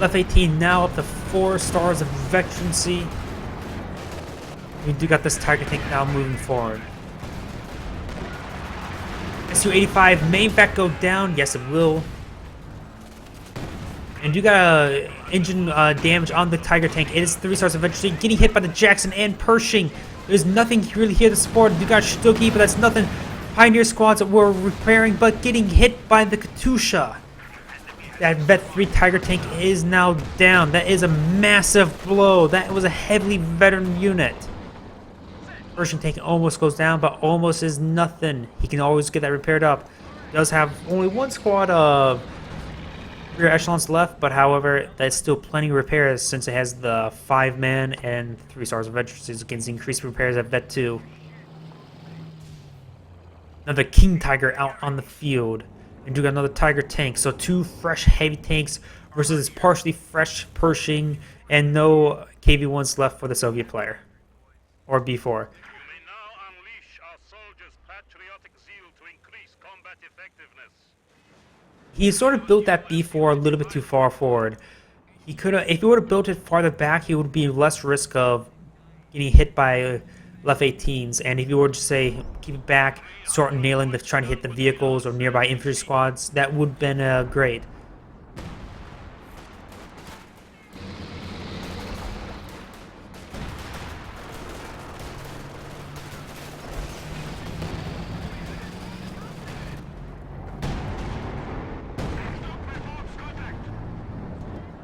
S1: F-18 now up to 4 stars of veterancy. We do got this Tiger tank now moving forward. Su-85 may in fact go down. Yes, it will. And you got engine damage on the Tiger tank. It is 3 stars eventually getting hit by the Jackson and Pershing. There's nothing really here to support. You got Stucky, but that's nothing. Pioneer squads that were repairing, but getting hit by the Katusha. That Vet 3 Tiger tank is now down. That is a massive blow. That was a heavily veteran unit. Pershing tank almost goes down, but almost is nothing. He can always get that repaired up. Does have only 1 squad of rear echelons left, but however, that's still plenty of repairs since it has the 5-man and 3 stars of veterans against increased repairs at Vet 2. Another King Tiger out on the field. And you got another Tiger tank. So 2 fresh heavy tanks versus partially fresh Pershing and no KV-1s left for the Soviet player. Or B4. He sort of built that B4 a little bit too far forward. He could have, if he would have built it farther back, he would be less risk of getting hit by left 18s. And if you were to say keep it back, start nailing the trying to hit the vehicles or nearby infantry squads, that would have been great.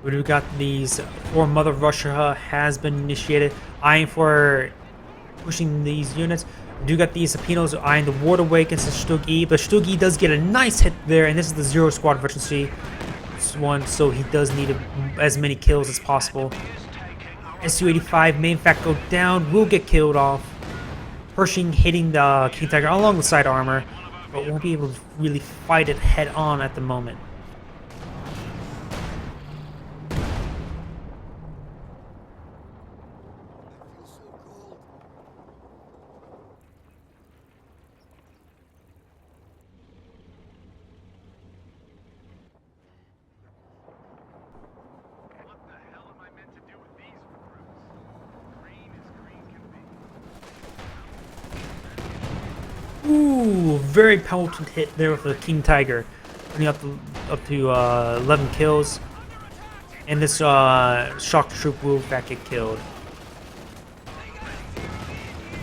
S1: We've got these 4 Mother Russia has been initiated, eyeing for pushing these units. We do got these Sapinos eyeing the Ward against the Stugi, but Stugi does get a nice hit there, and this is the 0 squad veterancy one, so he does need as many kills as possible. Su-85 main fact go down, will get killed off. Pershing hitting the King Tiger along the side armor, but won't be able to really fight it head on at the moment. Ooh, very potent hit there with the King Tiger, putting up to 11 kills. And this shock troop will in fact get killed.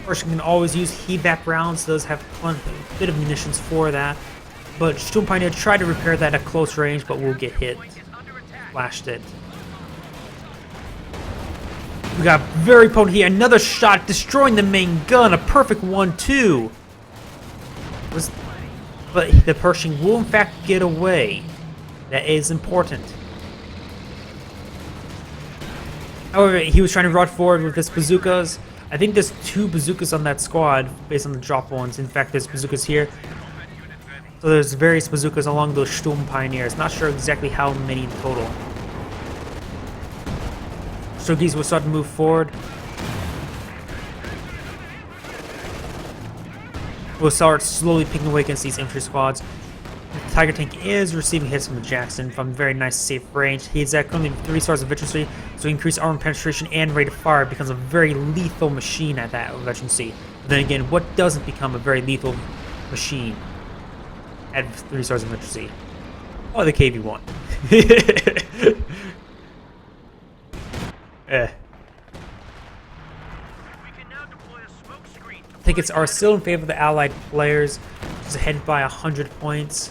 S1: Pershing can always use HEVAC rounds, does have a bit of munitions for that. But Sturm Pioneer tried to repair that at close range, but will get hit. Flashed it. We got very potent here, another shot destroying the main gun, a perfect 1-2. But the Pershing will in fact get away. That is important. However, he was trying to run forward with his bazookas. I think there's 2 bazookas on that squad based on the drop ones. In fact, there's bazookas here. So there's various bazookas along those Sturm Pioneers. Not sure exactly how many in total. Sturgis will start to move forward. We'll start slowly picking away against these infantry squads. The Tiger tank is receiving hits from the Jackson from very nice safe range. He's at currently 3 stars of veterancy, so increased armor penetration and rate of fire becomes a very lethal machine at that veterancy. But then again, what doesn't become a very lethal machine at 3 stars of veterancy? Oh, the KV-1. Tickets are still in favor of the Allied players, just ahead by 100 points.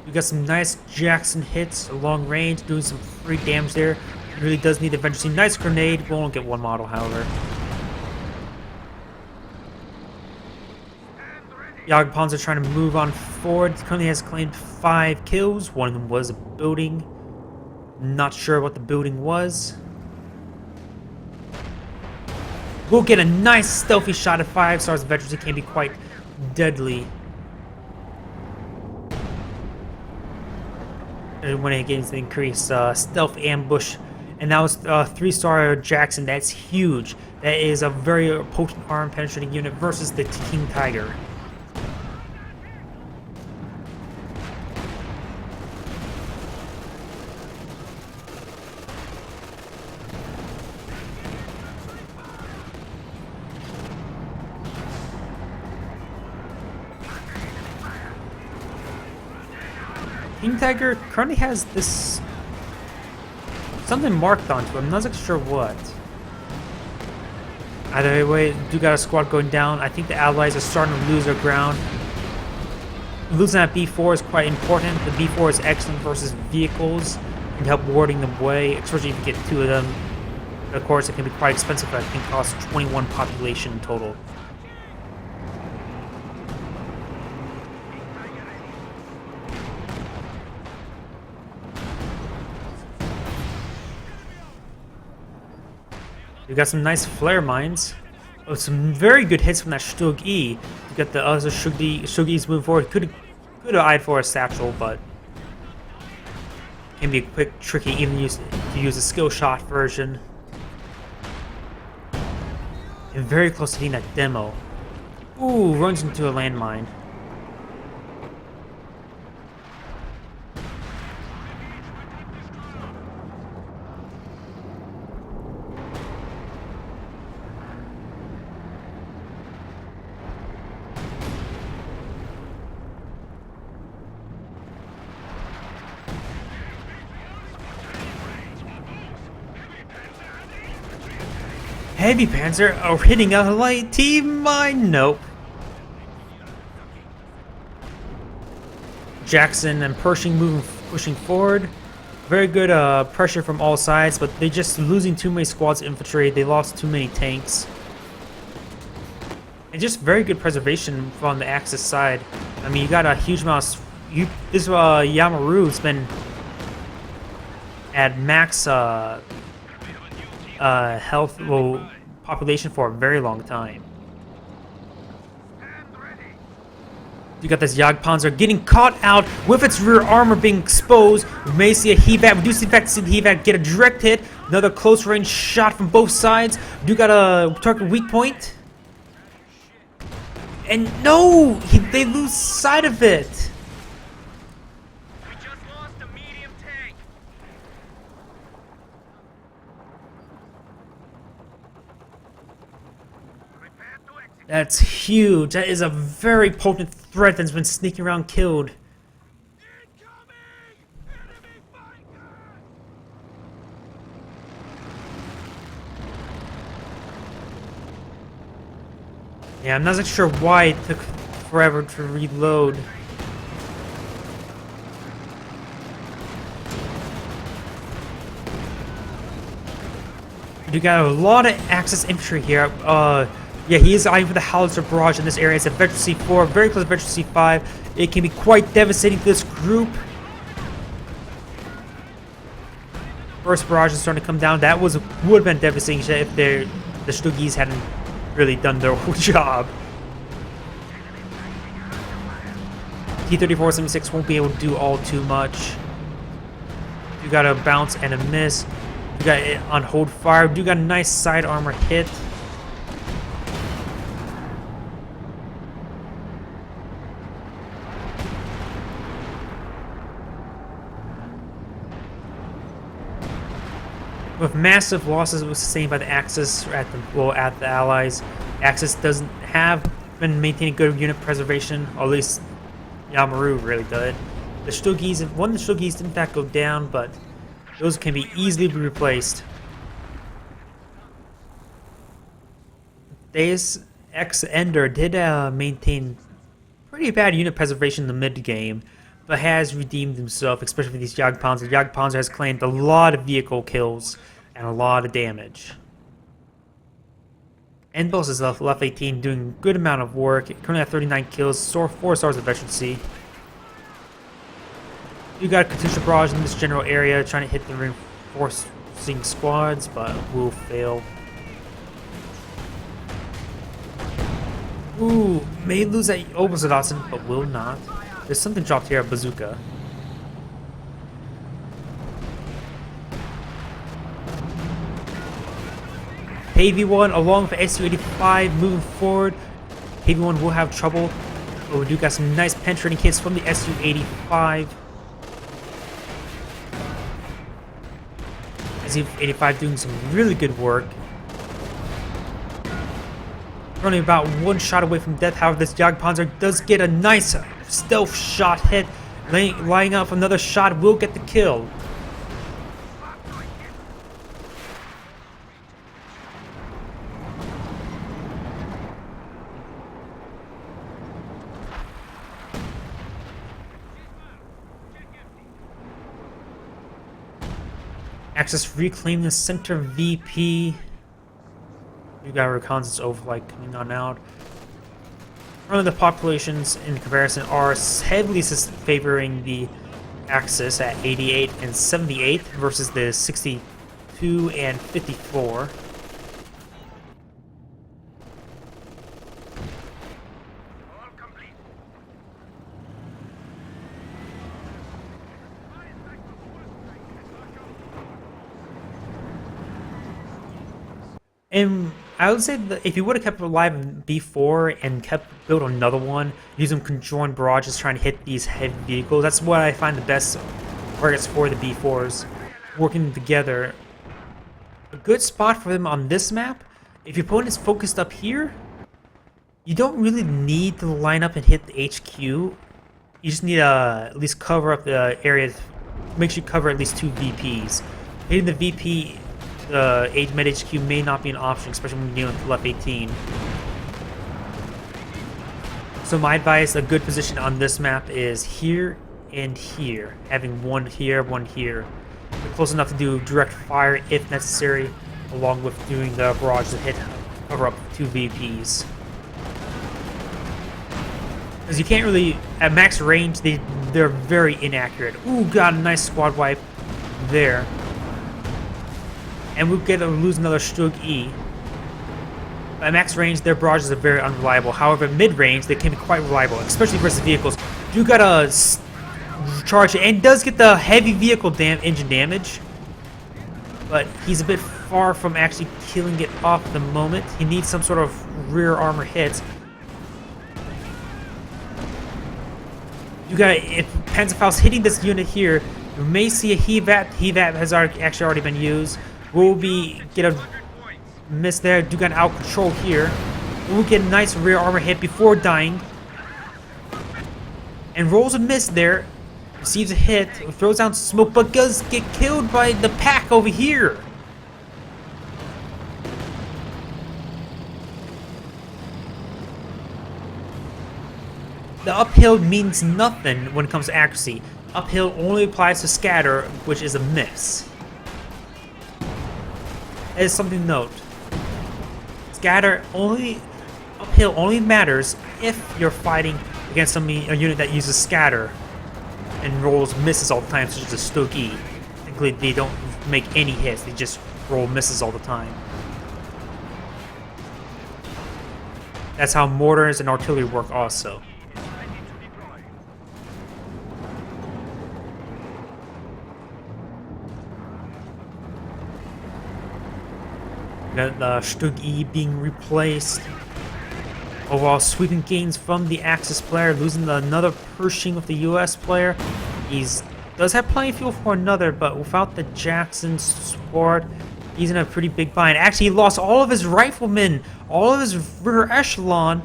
S1: We got some nice Jackson hits, long range, doing some free damage there. It really does need eventually. Nice grenade. We won't get 1 model, however. Jagdpanzer trying to move on forward. Currently has claimed 5 kills. One of them was a building. Not sure what the building was. We'll get a nice stealthy shot at 5 stars. Veterans, it can be quite deadly. And when it gets the increased stealth ambush. And that was 3-star Jackson. That's huge. That is a very potent arm penetrating unit versus the King Tiger. King Tiger currently has this something marked onto him. I'm not exactly sure what. Either way, do got a squad going down. I think the allies are starting to lose their ground. Losing that B4 is quite important. The B4 is excellent versus vehicles and help warding them away, especially if you get two of them. But of course, it can be quite expensive. I think it costs 21 population total. We got some nice flare mines. Oh, some very good hits from that Stug E. You got the other Stug-E's moving forward. Could have eyed for a satchel, but can be a quick, tricky, even to use a skill shot version. And very close to hitting that demo. Ooh, runs into a landmine. Heavy Panzer are hitting a light team mine. Nope. Jackson and Pershing pushing forward. Very good pressure from all sides, but they're just losing too many squads of infantry. They lost too many tanks. And just very good preservation from the Axis side. I mean, you got a huge amount of... This YAMEROO's been at max health, well, population for a very long time. You got this Jagdpanzer getting caught out with its rear armor being exposed. We may see a heat-vac. We do see the heat-vac get a direct hit. Another close range shot from both sides. We do got a target weak point. And no! They lose sight of it.
S2: We just lost a medium tank.
S1: That's huge. That is a very potent threat that's been sneaking around killed. Yeah, I'm not sure why it took forever to reload. You got a lot of Axis infantry here. Yeah, he is eyeing for the howitzer barrage in this area. It's a Veteran C4, very close to Veteran C5. It can be quite devastating to this group. First barrage is starting to come down. That would have been devastating if the Stug-E's hadn't really done their whole job. T-34-76 won't be able to do all too much. You got a bounce and a miss. You got it on hold fire. You got a nice side armor hit. With massive losses sustained by the Axis at the Allies, Axis doesn't have been maintaining good unit preservation, or at least YAMEROO really did. The Stug-E's, one of the Stug-E's did in fact go down, but those can be easily replaced. Deus Ex Ender did maintain pretty bad unit preservation in the mid game, but has redeemed himself, especially with these Jagdpanzer. Jagdpanzer has claimed a lot of vehicle kills and a lot of damage. Endboss is left 18, doing a good amount of work. Currently at 39 kills, 4 stars of Veteran C. You got a Katyusha barrage in this general area, trying to hit the reinforcing squads, but will fail. Ooh, may lose that Obersoldaten, but will not. There's something dropped here, a bazooka. Heavy-1 along with Su-85 moving forward. Heavy-1 will have trouble, but we do got some nice penetrating hits from the Su-85. Su-85 doing some really good work. Only about one shot away from death. However, this Jagdpanzer does get a nice stealth shot hit Lining up another shot will get the kill. Axis reclaiming the center VP. You got reconnaissance overflight coming on out. One of the populations in comparison are heavily favoring the Axis at 88 and 78 versus the 62 and 54. And I would say that if you would have kept alive in B4 and built another one, using conjoined barrages trying to hit these heavy vehicles, that's what I find the best targets for the B4s, working together. A good spot for them on this map, if your opponent is focused up here, you don't really need to line up and hit the HQ. You just need to at least cover up the area, make sure you cover at least 2 VPs. Hitting the VP med HQ may not be an option, especially when you're dealing with left 18. So my advice, a good position on this map is here and here, having one here, one here. You're close enough to do direct fire if necessary, along with doing the barrage to hit, cover up 2 VPs. Because you can't really, at max range, they're very inaccurate. Ooh, got a nice squad wipe there. And we'll lose another Stug E. At max range, their barrages are very unreliable. However, mid-range, they can be quite reliable, especially versus vehicles. You gotta charge it, and does get the heavy vehicle engine damage. But he's a bit far from actually killing it off at the moment. He needs some sort of rear armor hits. You gotta, if Panzerfaust's hitting this unit here, you may see a Hevat. Hevat has actually already been used. We'll get a miss there. Do got an out control here. We'll get a nice rear armor hit before dying. And rolls a miss there. Receives a hit. Throws down smoke, but does get killed by the pack over here. The uphill means nothing when it comes to accuracy. Uphill only applies to scatter, which is a miss. That is something to note. Scatter uphill only matters if you're fighting against a unit that uses scatter and rolls misses all the time, such as a Stug E. Technically, they don't make any hits; they just roll misses all the time. That's how mortars and artillery work, also. Got the Stug E being replaced. Overall sweeping gains from the Axis player, losing another Pershing with the US player. Does have plenty of fuel for another, but without the Jackson support, he's in a pretty big bind. Actually, he lost all of his riflemen, all of his rear echelon,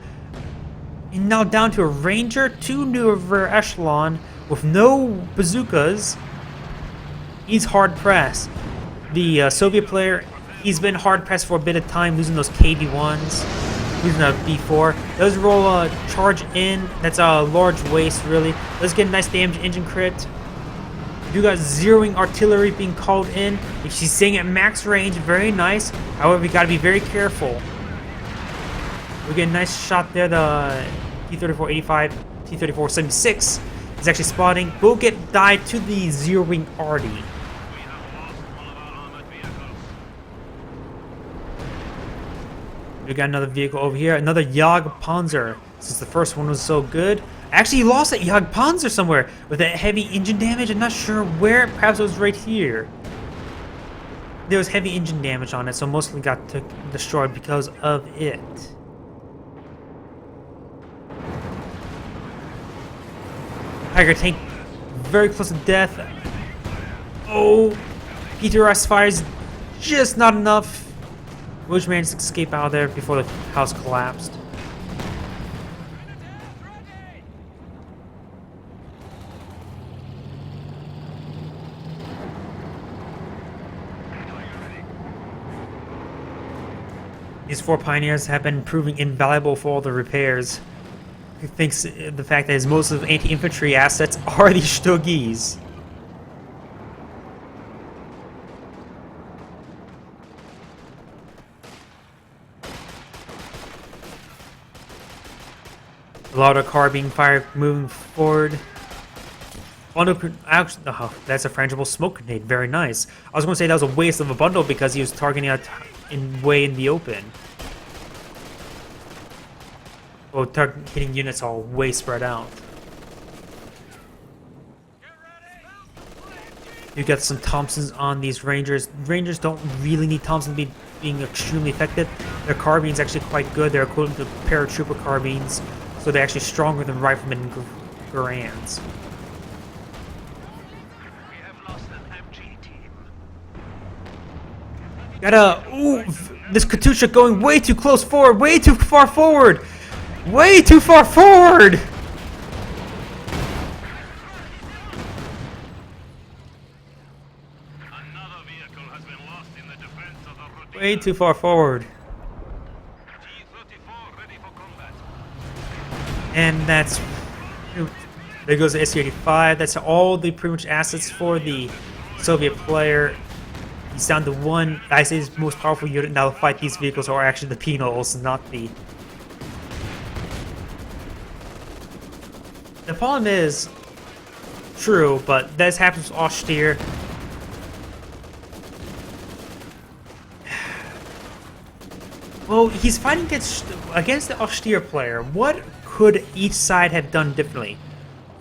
S1: and now down to a Ranger, 2 new rear echelon, with no bazookas. He's hard pressed. The Soviet player, he's been hard pressed for a bit of time, losing those KV-1s, losing a B4. Does roll a charge in. That's a large waste, really. Does get a nice damage engine crit. You got zeroing artillery being called in. If she's staying at max range, very nice. However, you gotta be very careful. We get a nice shot there. The T-34-85, T-34-76 is actually spotting. We'll get died to the zeroing arty. We got another vehicle over here, another Jagdpanzer. Since the first one was so good, actually, he lost that Jagdpanzer somewhere with that heavy engine damage. I'm not sure where. Perhaps it was right here. There was heavy engine damage on it, so mostly got destroyed because of it. Tiger tank very close to death. Oh, PTRS fires just not enough. Which managed to escape out of there before the house collapsed. These 4 pioneers have been proving invaluable for all the repairs. He thinks the fact that his most of anti-infantry assets are these Stuggies. A lot of carbine fire moving forward. Bundle, actually, oh, that's a frangible smoke grenade. Very nice. I was going to say that was a waste of a bundle because he was targeting it way in the open. Well, hitting units all way spread out. You got some Thompsons on these Rangers. Rangers don't really need Thompson being extremely effective. Their carbines actually quite good. They're equivalent to paratrooper carbines, so they're actually stronger than riflemen and Garands. Ooh, this Katusha going way too close forward, way too far forward! Way too far forward!
S2: Another vehicle has been lost in the defense of the routine.
S1: Way too far forward.
S2: T-34 ready for combat.
S1: And that's... There goes the SU-85. That's all the pretty much assets for the Soviet player. He's down to 1. I say his most powerful unit now to fight these vehicles are actually the Penals, not the... The problem is... True, but this happens with Austere. Well, he's fighting against the Austere player. What could each side have done differently?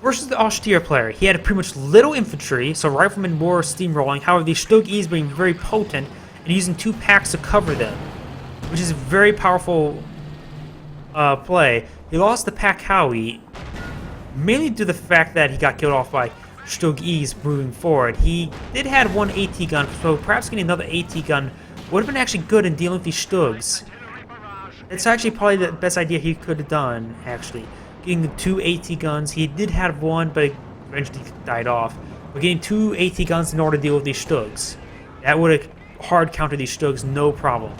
S1: Versus the Austere player, he had pretty much little infantry, so riflemen were steamrolling. However, the Stuggies being very potent and using 2 packs to cover them, which is a very powerful play. He lost the Pack Howie, mainly due to the fact that he got killed off by Stuggies moving forward. He did have 1 AT gun, so perhaps getting another AT gun would have been actually good in dealing with these Stugs. It's actually probably the best idea he could have done, actually. Getting 2 AT guns, he did have 1, but it eventually died off. But getting 2 AT guns in order to deal with these Stugs. That would have hard countered these Stugs, no problem.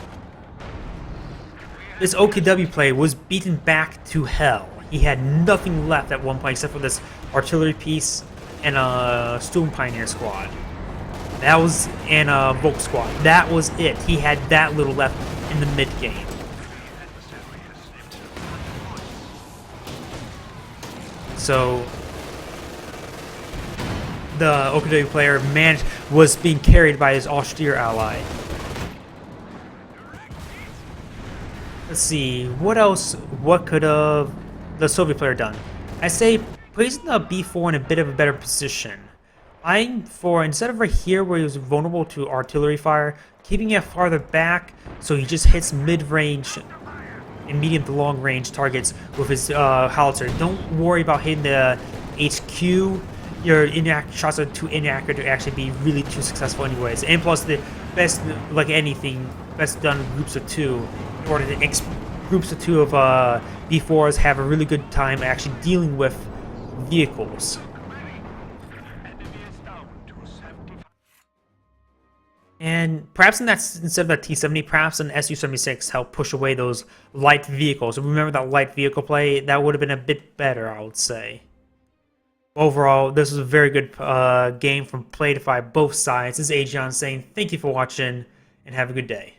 S1: This OKW play was beaten back to hell. He had nothing left at one point except for this artillery piece and a Storm Pioneer squad. That was, and a Volk squad. That was it. He had that little left in the mid-game. So the OKW player was being carried by his austere ally. Let's see, what else? What could have the Soviet player done? I say placing the B4 in a bit of a better position. Eyeing for, instead of right here where he was vulnerable to artillery fire, keeping it farther back so he just hits mid-range and medium to long range targets with his howitzer. Don't worry about hitting the HQ. Your shots are too inaccurate to actually be really too successful anyways. And plus the best, like anything, best done in groups of 2. In order to groups of 2 of B4s have a really good time actually dealing with vehicles. And perhaps instead of that T-70, perhaps an Su-76 help push away those light vehicles. Remember that light vehicle play? That would have been a bit better, I would say. Overall, this was a very good game from play by both sides. This is Agion saying thank you for watching, and have a good day.